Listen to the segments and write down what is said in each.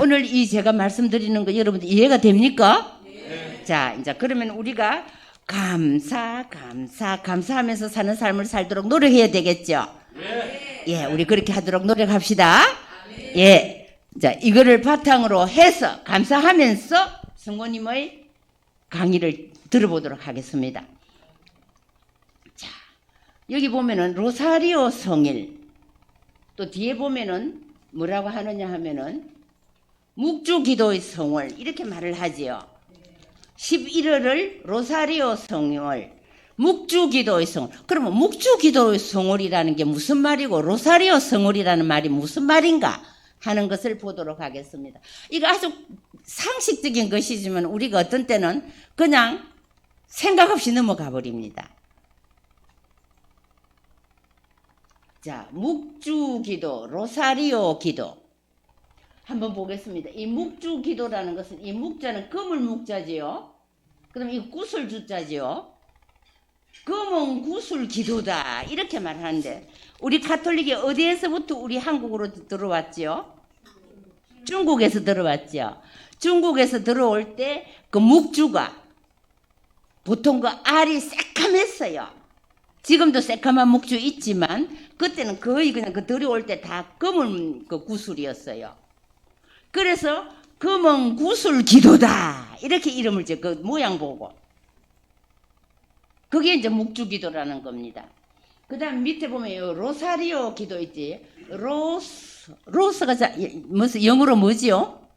오늘 이 제가 말씀드리는 거 여러분들 이해가 됩니까? 네. 자, 이제 그러면 우리가 감사하면서 사는 삶을 살도록 노력해야 되겠죠? 네. 예, 우리 그렇게 하도록 노력합시다. 네. 예. 자, 이거를 바탕으로 해서 감사하면서 성모님의 강의를 들어보도록 하겠습니다. 자, 여기 보면은 로사리오 성일, 또 뒤에 보면은 뭐라고 하느냐 하면은 묵주 기도의 성월 이렇게 말을 하지요. 11월을 로사리오 성월, 묵주 기도의 성월. 그러면 묵주 기도의 성월이라는 게 무슨 말이고 로사리오 성월이라는 말이 무슨 말인가 하는 것을 보도록 하겠습니다. 이거 아주 상식적인 것이지만 우리가 어떤 때는 그냥 생각 없이 넘어가 버립니다. 자, 묵주 기도, 로사리오 기도 한번 보겠습니다. 이 묵주 기도라는 것은 이 묵자는 금을 묵자지요. 그다음 이 구슬 주자지요. 금은 구슬 기도다 이렇게 말하는데 우리 가톨릭이 어디에서부터 우리 한국으로 들어왔지요? 중국에서 들어왔죠. 중국에서 들어올 때 그 묵주가 보통 그 알이 새카맸어요. 지금도 새카만 묵주 있지만 그때는 거의 그냥 그 들어올 때 다 검은 그 구슬이었어요. 그래서 검은 구슬 기도다 이렇게 이름을 그 모양 보고 그게 이제 묵주 기도라는 겁니다. 그 다음 밑에 보면 요 로사리오 기도 있지. 로스가 무슨 영어로 뭐지요?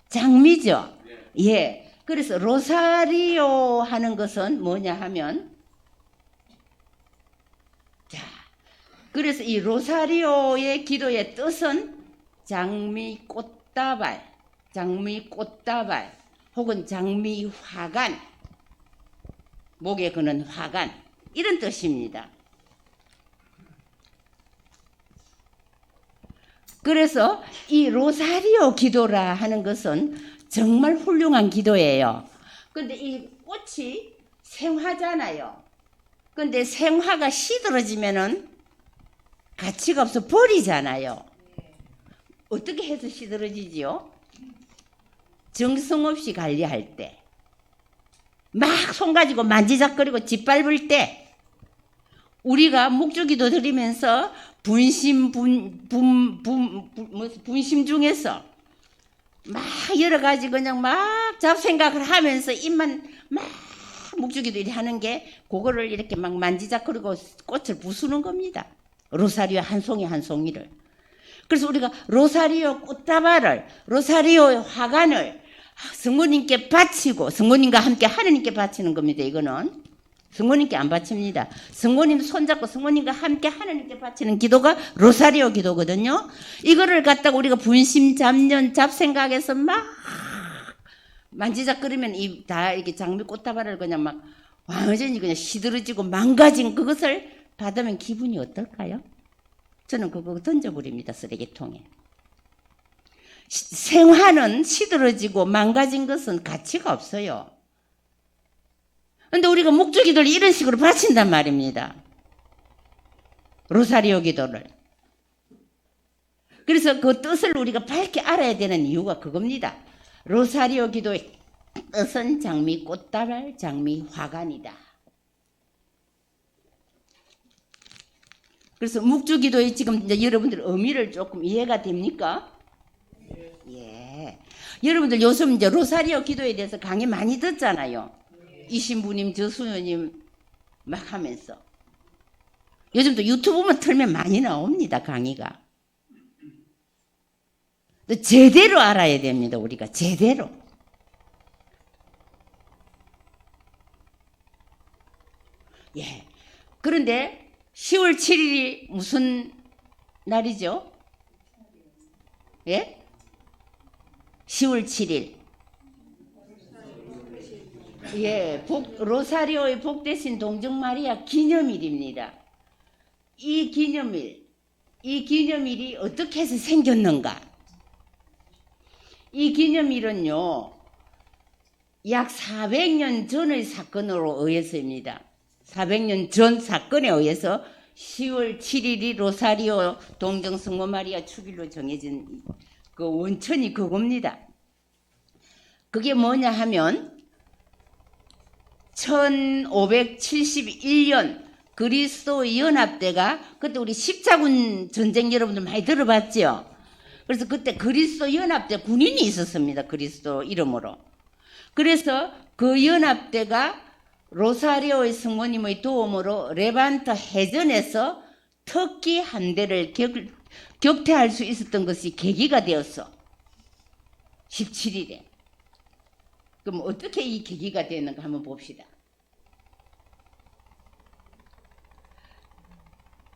장미죠. 예. 그래서 로사리오 하는 것은 뭐냐 하면 자, 그래서 이 로사리오의 기도의 뜻은 장미 꽃다발 혹은 장미 화관, 목에 거는 화관 이런 뜻입니다. 그래서 이 로사리오 기도라 하는 것은 정말 훌륭한 기도예요. 근데 이 꽃이 생화잖아요. 근데 생화가 시들어지면은 가치가 없어 버리잖아요. 어떻게 해서 시들어지지요? 정성 없이 관리할 때, 막 손 가지고 만지작거리고 짓밟을 때, 우리가 묵주기도 드리면서 분심 중에서 막 여러 가지 그냥 막 잡생각을 하면서 입만 막 묵주기도 하는 게 그거를 이렇게 막 만지작거리고 꽃을 부수는 겁니다. 로사리오 한 송이 한 송이를. 그래서 우리가 로사리오 꽃다발을, 로사리오 화관을 성모님께 바치고 성모님과 함께 하느님께 바치는 겁니다. 이거는 성모님께 안 바칩니다. 성모님 손잡고 성모님과 함께 하느님께 바치는 기도가 로사리오 기도거든요. 이거를 갖다가 우리가 분심 잡년 잡생각해서 막 만지작거리면 이 다 이렇게 장미 꽃다발을 그냥 막 완전히 그냥 시들어지고 망가진 그것을 받으면 기분이 어떨까요? 저는 그거 던져버립니다. 쓰레기통에. 생화는 시들어지고 망가진 것은 가치가 없어요. 근데 우리가 묵주기도를 이런 식으로 바친단 말입니다. 로사리오 기도를. 그래서 그 뜻을 우리가 밝게 알아야 되는 이유가 그겁니다. 로사리오 기도의 뜻은 장미 꽃다발, 장미 화관이다. 그래서 묵주기도의 지금 이제 여러분들 의미를 조금 이해가 됩니까? 예. 여러분들 요즘 이제 로사리오 기도에 대해서 강의 많이 듣잖아요. 이신부님, 저수녀님 막 하면서. 요즘도 유튜브만 틀면 많이 나옵니다, 강의가. 제대로 알아야 됩니다, 우리가. 제대로. 예. 그런데 10월 7일이 무슨 날이죠? 예? 10월 7일. 예, 로사리오의 복되신 동정마리아 기념일입니다. 이 기념일이 어떻게 해서 생겼는가? 이 기념일은요, 약 400년 전의 사건으로 의해서입니다. 400년 전 사건에 의해서 10월 7일이 로사리오 동정성모 마리아 축일로 정해진 그 원천이 그겁니다. 그게 뭐냐 하면 1571년 그리스도 연합대가 그때 우리 십자군 전쟁 여러분들 많이 들어봤죠? 그래서 그때 그리스도 연합대 군인이 있었습니다. 그리스도 이름으로. 그래서 그 연합대가 로사리오의 성모님의 도움으로 레반트 해전에서 터키 함대를 격퇴할 수 있었던 것이 계기가 되었어. 17일에. 그럼 어떻게 이 계기가 되는가 한번 봅시다.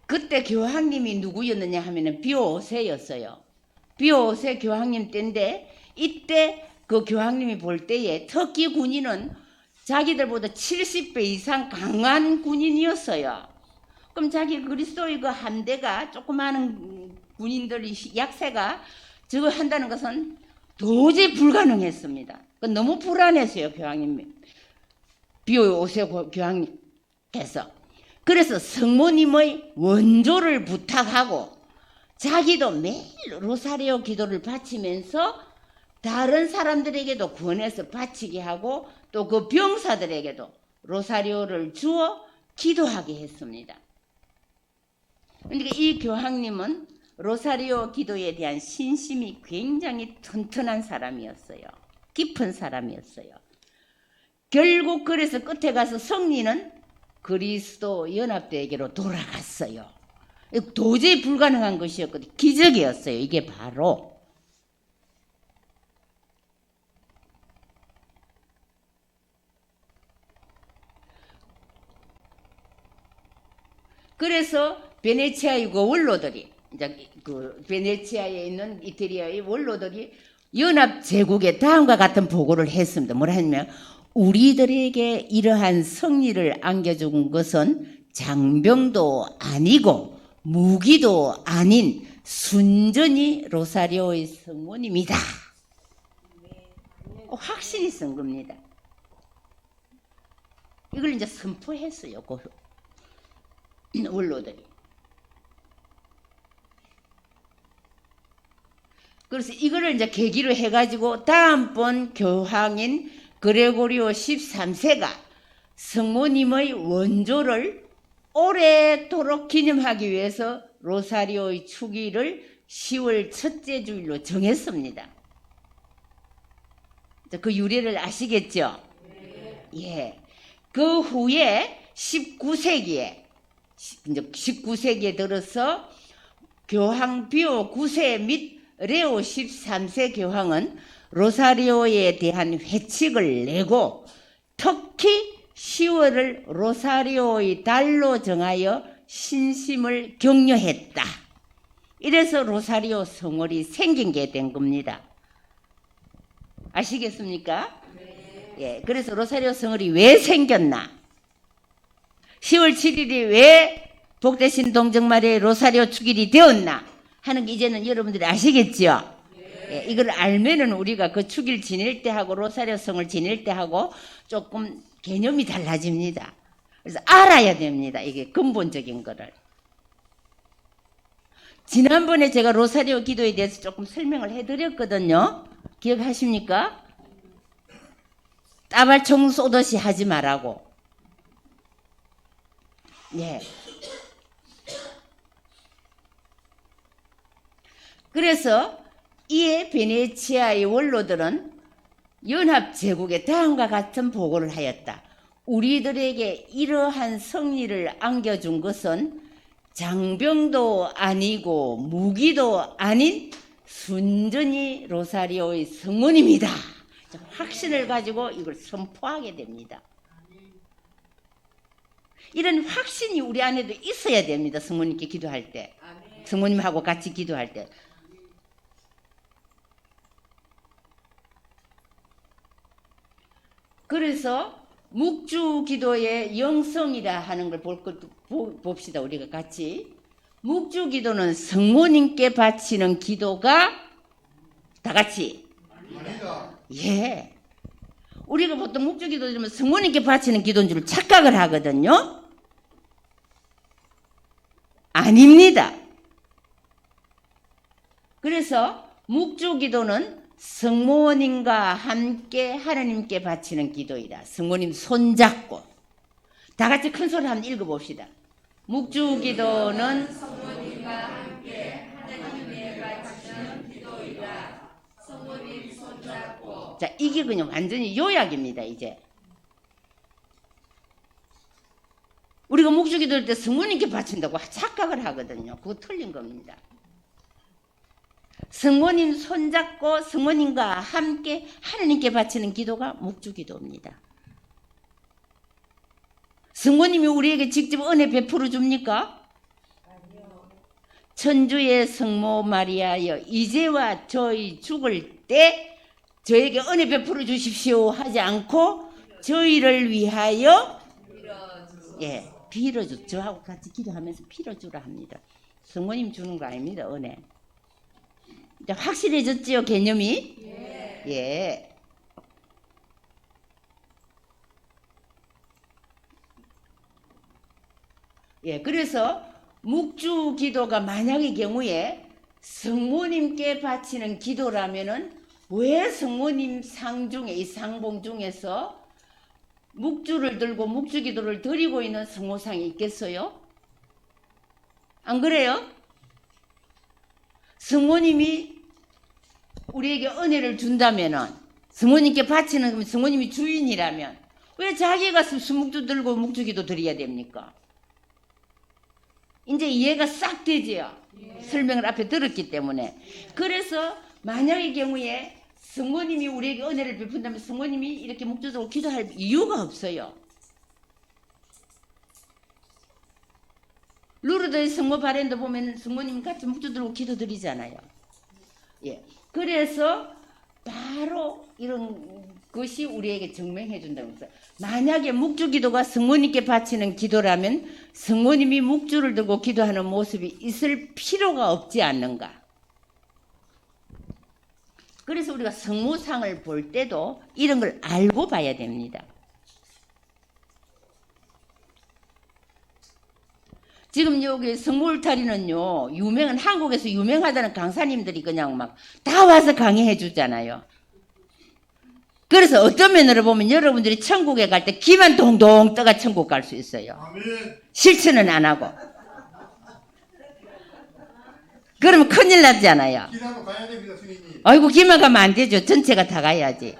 그때 교황님이 누구였느냐 하면은 비오세였어요. 비오세 교황님 때인데 이때 그 교황님이 볼 때에 터키 군인은 자기들보다 70배 이상 강한 군인이었어요. 그럼 자기 그리스도의 그 함대가 조그마한 군인들이 약세가 저거 한다는 것은 도저히 불가능했습니다. 너무 불안했어요, 교황님. 비오세 교황님께서. 그래서 성모님의 원조를 부탁하고 자기도 매일 로사리오 기도를 바치면서 다른 사람들에게도 권해서 바치게 하고 또 그 병사들에게도 로사리오를 주어 기도하게 했습니다. 그러니까 이 교황님은 로사리오 기도에 대한 신심이 굉장히 튼튼한 사람이었어요. 깊은 사람이었어요. 결국 그래서 끝에 가서 성리는 그리스도 연합대에게로 돌아갔어요. 도저히 불가능한 것이었거든요. 기적이었어요. 이게 바로. 그래서 베네치아의 그 원로들이, 이제 그 베네치아에 있는 이태리아의 원로들이 연합 제국에 다음과 같은 보고를 했습니다. 뭐라 하냐면 우리들에게 이러한 승리를 안겨준 것은 장병도 아니고 무기도 아닌 순전히 로사리오의 성모님이다. 확신이 쓴 겁니다. 이걸 이제 선포했어요. 그 원로들이. 그래서 이거를 이제 계기로 해가지고 다음번 교황인 그레고리오 13세가 성모님의 원조를 오래도록 기념하기 위해서 로사리오의 축일을 10월 첫째 주일로 정했습니다. 그 유래를 아시겠죠? 예. 그 후에 19세기에 들어서 교황 비오 9세 및 레오 13세 교황은 로사리오에 대한 회칙을 내고 특히 10월을 로사리오의 달로 정하여 신심을 격려했다. 이래서 로사리오 성월이 생긴 게 된 겁니다. 아시겠습니까? 예, 그래서 로사리오 성월이 왜 생겼나? 10월 7일이 왜 복되신 동정마리아의 로사리오 축일이 되었나? 하는 게 이제는 여러분들이 아시겠죠? 예, 이걸 알면은 우리가 그 축일 지낼 때 하고 로사리오 성을 지낼 때 하고 조금 개념이 달라집니다. 그래서 알아야 됩니다. 이게 근본적인 거를. 지난번에 제가 로사리오 기도에 대해서 조금 설명을 해드렸거든요. 기억하십니까? 따발총 쏘듯이 하지 말라고. 예. 그래서 이에 베네치아의 원로들은 연합제국에 다음과 같은 보고를 하였다. 우리들에게 이러한 승리를 안겨준 것은 장병도 아니고 무기도 아닌 순전히 로사리오의 성모님이다. 확신을 가지고 이걸 선포하게 됩니다. 이런 확신이 우리 안에도 있어야 됩니다. 성모님께 기도할 때. 성모님하고 같이 기도할 때. 그래서 묵주 기도의 영성이라 하는 걸 봅시다. 우리가 같이. 묵주 기도는 성모님께 바치는 기도가 다 같이. 아니다. 예. 우리가 보통 묵주 기도 들으면 성모님께 바치는 기도인 줄 착각을 하거든요. 아닙니다. 그래서 묵주기도는 성모님과 함께 하나님께 바치는 기도이다. 성모님 손잡고 다 같이 큰 소리 한번 읽어봅시다. 묵주기도는 성모님과 함께 하나님께 바치는 기도이다. 성모님 손잡고. 자, 이게 그냥 완전히 요약입니다. 이제 우리가 묵주기도 할 때 성모님께 바친다고 착각을 하거든요. 그거 틀린 겁니다. 성모님 손잡고 성모님과 함께 하나님께 바치는 기도가 묵주기도입니다. 성모님이 우리에게 직접 은혜 베풀어 줍니까? 아니요. 천주의 성모 마리아여, 이제와 저희 죽을 때 저에게 은혜 베풀어 주십시오 하지 않고 저희를 위하여 빌어주. 저하고 같이 기도하면서 빌어주라 합니다. 성모님 주는 거 아닙니다. 은혜. 이제 확실해졌지요, 개념이? 예. 예, 그래서 묵주 기도가 만약의 경우에 성모님께 바치는 기도라면은 왜 성모님 상 중에, 이 상봉 중에서 묵주를 들고 묵주 기도를 드리고 있는 성모상이 있겠어요? 안 그래요? 성모님이 우리에게 은혜를 준다면은, 성모님께 바치는, 성모님이 주인이라면 왜 자기가 수묵주 들고 묵주 기도 드려야 됩니까? 이제 이해가 싹 되지요. 설명을 앞에 들었기 때문에. 그래서 만약의 경우에 성모님이 우리에게 은혜를 베푼다면 성모님이 이렇게 묵주 들고 기도할 이유가 없어요. 루르드의 성모 바렌도 보면 성모님이 같이 묵주 들고 기도 드리잖아요. 예. 그래서 바로 이런 것이 우리에게 증명해 준다는 거죠. 만약에 묵주 기도가 성모님께 바치는 기도라면 성모님이 묵주를 들고 기도하는 모습이 있을 필요가 없지 않는가. 그래서 우리가 성모상을 볼 때도 이런 걸 알고 봐야 됩니다. 지금 여기 성모울타리는요, 한국에서 유명하다는 강사님들이 그냥 막 다 와서 강의해 주잖아요. 그래서 어떤 면으로 보면 여러분들이 천국에 갈 때 기만 동동 떠가 천국 갈 수 있어요. 아멘. 실천은 안 하고. 그러면 큰일 나잖아요. 기만 가야 됩니다, 스님이. 아이고, 기만 가면 안 되죠. 전체가 다 가야지.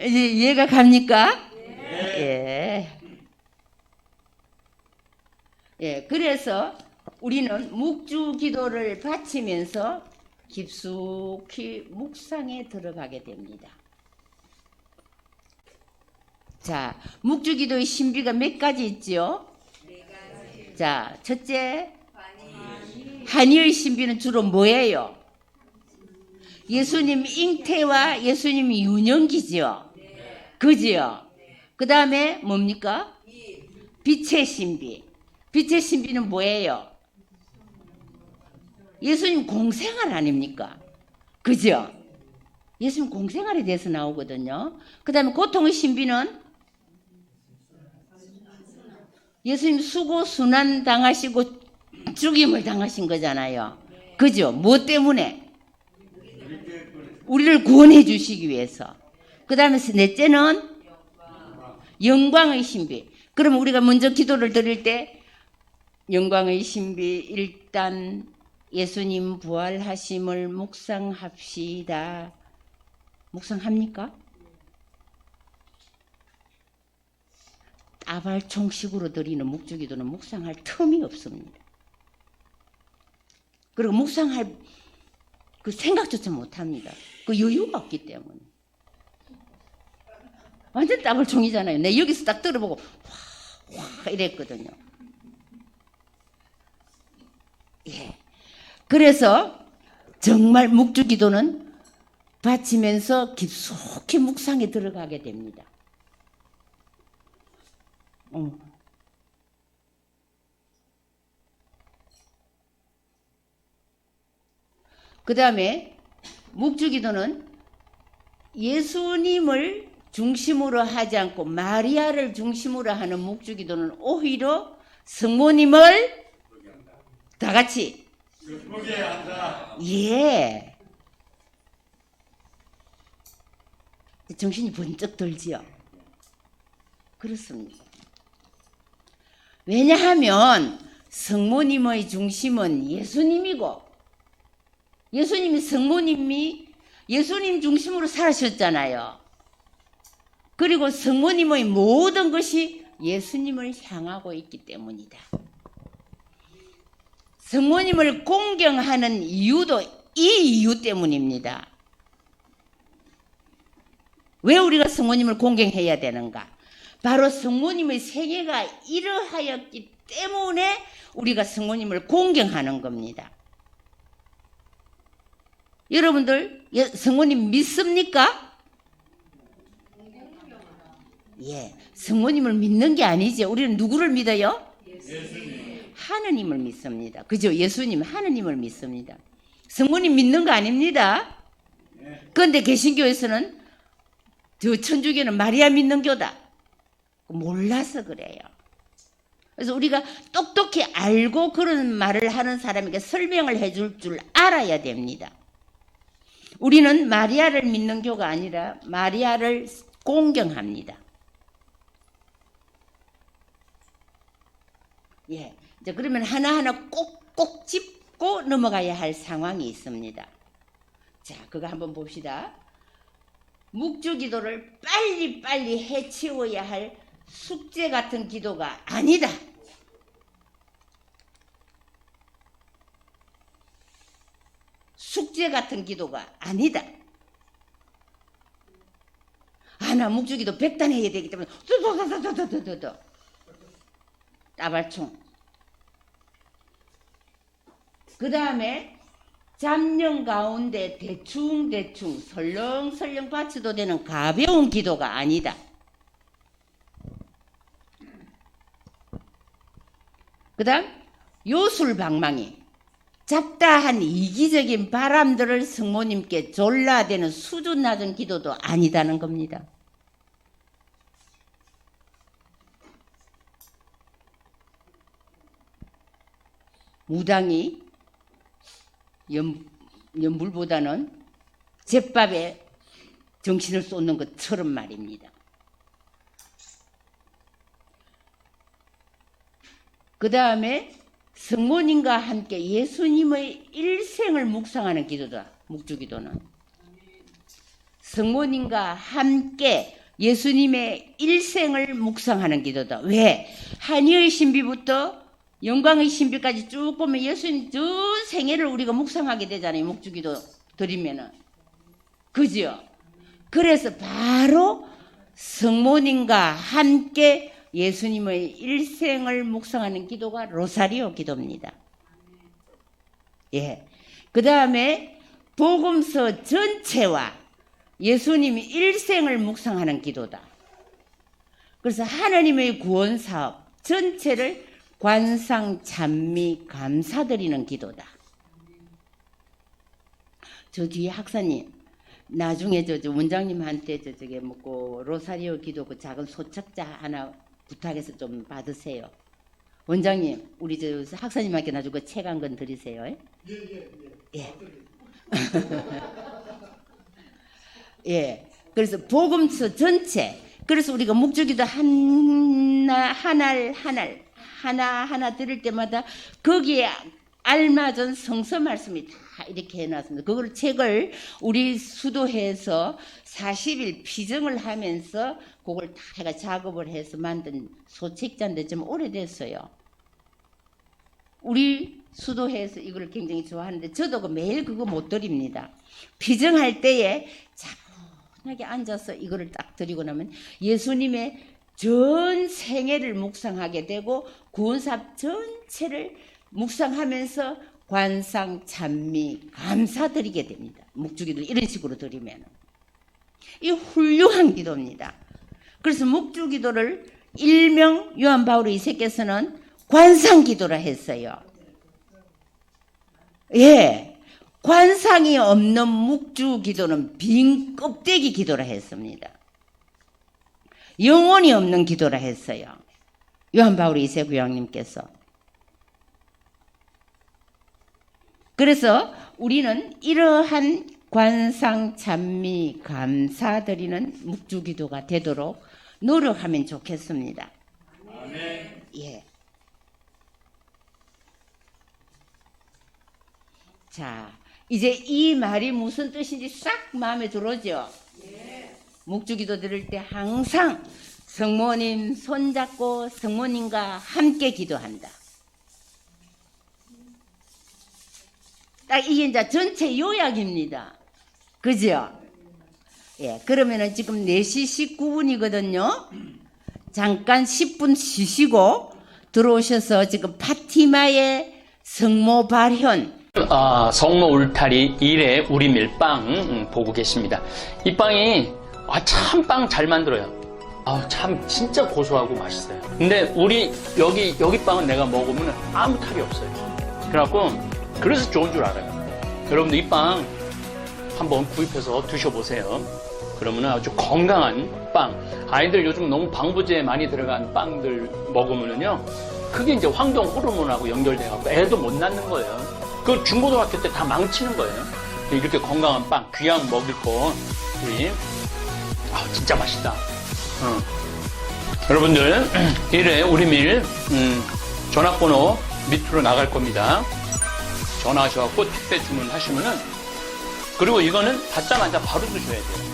이제 이해가 갑니까? 예. 예. 그래서 우리는 묵주 기도를 바치면서 깊숙이 묵상에 들어가게 됩니다. 자, 묵주 기도의 신비가 몇 가지 있지요? 네 가지. 자, 첫째, 한의의 신비는 주로 뭐예요? 예수님 잉태와 예수님 유년기지요. 그지요? 그 다음에 뭡니까? 빛의 신비. 빛의 신비는 뭐예요? 예수님 공생활 아닙니까? 그죠? 예수님 공생활에 대해서 나오거든요. 그 다음에 고통의 신비는 예수님 수고 순환 당하시고 죽임을 당하신 거잖아요. 그죠? 뭐 때문에? 우리를 구원해 주시기 위해서. 그 다음에 넷째는 영광의 신비. 그럼 우리가 먼저 기도를 드릴 때 영광의 신비, 일단 예수님 부활하심을 묵상합시다. 묵상합니까? 따발총식으로 드리는 묵주기도는 묵상할 틈이 없습니다. 그리고 묵상할 그 생각조차 못합니다. 그 여유가 없기 때문에. 완전 따발총이잖아요. 내 여기서 딱 들어보고 와 이랬거든요. 예. 그래서 정말 묵주기도는 바치면서 깊숙이 묵상에 들어가게 됩니다. 그 다음에 묵주기도는 예수님을 중심으로 하지 않고 마리아를 중심으로 하는 묵주기도는 오히려 성모님을 다 같이 거기에 앉아. 예. 정신이 번쩍 들지요. 그렇습니다. 왜냐하면 성모님의 중심은 예수님이고, 예수님이 성모님이 예수님 중심으로 살으셨잖아요. 그리고 성모님의 모든 것이 예수님을 향하고 있기 때문이다. 성모님을 공경하는 이유도 이 이유 때문입니다. 왜 우리가 성모님을 공경해야 되는가? 바로 성모님의 생애가 이러하였기 때문에 우리가 성모님을 공경하는 겁니다. 여러분들 성모님 믿습니까? 예, 성모님을 믿는 게 아니죠. 우리는 누구를 믿어요? 예수님. 하느님을 믿습니다. 그죠? 예수님, 하느님을 믿습니다. 성모님 믿는 거 아닙니다. 그런데 개신교에서는 저 천주교는 마리아 믿는 교다. 몰라서 그래요. 그래서 우리가 똑똑히 알고 그런 말을 하는 사람에게 설명을 해줄 줄 알아야 됩니다. 우리는 마리아를 믿는 교가 아니라 마리아를 공경합니다. 예, 이제 그러면 하나하나 꼭꼭 짚고 넘어가야 할 상황이 있습니다. 자, 그거 한번 봅시다. 묵주기도를 빨리빨리 해치워야 할 숙제 같은 기도가 아니다. 숙제 같은 기도가 아니다. 나 묵주기도 100단 해야 되기 때문에 따발총. 그 다음에 잡념 가운데 대충 설렁설렁 받쳐도 되는 가벼운 기도가 아니다. 그 다음 요술방망이, 잡다한 이기적인 바람들을 성모님께 졸라대는 수준 낮은 기도도 아니다는 겁니다. 무당이 연불보다는 제밥에 정신을 쏟는 것처럼 말입니다. 그 다음에 성모님과 함께 예수님의 일생을 묵상하는 기도다. 묵주기도는 성모님과 함께 예수님의 일생을 묵상하는 기도다. 왜? 한의의 신비부터 영광의 신비까지 쭉 보면 예수님 전 생애를 우리가 묵상하게 되잖아요. 묵주기도 드리면은. 그죠? 그래서 바로 성모님과 함께 예수님의 일생을 묵상하는 기도가 로사리오 기도입니다. 예. 그 다음에 복음서 전체와 예수님이 일생을 묵상하는 기도다. 그래서 하나님의 구원 사업 전체를 관상, 찬미, 감사드리는 기도다. 저 뒤에 학사님, 나중에 저 원장님한테 저게 뭐고 로사리오 기도 그 작은 소책자 하나 부탁해서 좀 받으세요. 원장님, 우리 저 학사님한테 나중에 그 책 한 권 드리세요. 예. 예. 그래서 복음서 전체. 그래서 우리가 묵주기도 하나하나 들을 때마다 거기에 알맞은 성서 말씀이 다 이렇게 해놨습니다. 그걸 책을 우리 수도회에서 40일 피정을 하면서 그걸 다 해가 작업을 해서 만든 소책자인데 좀 오래됐어요. 우리 수도회에서 이걸 굉장히 좋아하는데 저도 매일 그거 못 드립니다. 피정할 때에 차분하게 앉아서 이거를 딱 드리고 나면 예수님의 전 생애를 묵상하게 되고 구원사업 전체를 묵상하면서 관상, 찬미, 감사드리게 됩니다. 묵주기도 이런 식으로 드리면 이 훌륭한 기도입니다. 그래서 묵주기도를 일명 요한 바울 2세께서는 관상기도라 했어요. 예, 관상이 없는 묵주기도는 빈 껍데기 기도라 했습니다. 영혼이 없는 기도라 했어요. 요한 바울 2세 구약님께서. 그래서 우리는 이러한 관상 찬미 감사드리는 묵주기도가 되도록 노력하면 좋겠습니다. 아멘. 예. 자, 이제 이 말이 무슨 뜻인지 싹 마음에 들어오죠? 묵주기도 드릴 때 항상 성모님 손잡고 성모님과 함께 기도한다. 딱 이게 이제 전체 요약입니다. 그죠? 예, 그러면은 지금 4시 19분이거든요. 잠깐 10분 쉬시고 들어오셔서 지금 파티마의 성모 발현. 성모 울타리 1회 우리 밀빵 보고 계십니다. 이 빵이 참 빵 잘 만들어요. 참 진짜 고소하고 맛있어요. 근데 우리 여기 빵은 내가 먹으면 아무 탈이 없어요. 그래갖고 그래서 좋은 줄 알아요. 여러분들 이 빵 한번 구입해서 드셔보세요. 그러면 아주 건강한 빵. 아이들 요즘 너무 방부제 많이 들어간 빵들 먹으면요, 그게 이제 환경 호르몬하고 연결돼갖고 애도 못 낳는 거예요. 그 중고등학교 때 다 망치는 거예요. 이렇게 건강한 빵, 귀양 먹을 거, 우리, 진짜 맛있다. 여러분들, 1회 우리 밀, 전화번호 밑으로 나갈 겁니다. 전화하셔갖고 택배 주문하시면은, 그리고 이거는 받자마자 바로 드셔야 돼요.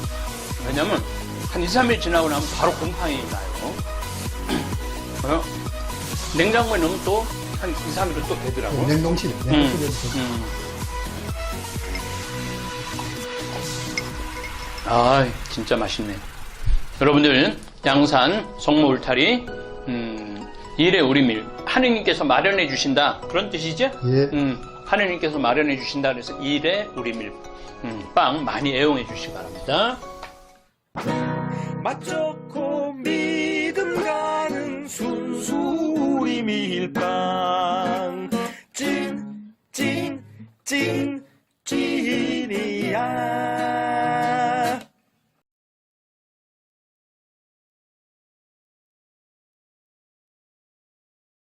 왜냐면, 한 2, 3일 지나고 나면 바로 곰팡이 나요. 냉장고에 넣으면 또, 한 2, 3일은 또 되더라고. 냉동실에. 진짜 맛있네. 여러분들, 양산 성모 울타리 1회 우리밀 하느님께서 마련해 주신다, 그런 뜻이죠? 예. 하느님께서 마련해 주신다 그래서 1회 우리밀 빵 많이 애용해 주시기 바랍니다. 맛 좋고 믿음 가는 순수 우리 밀빵 찐이야.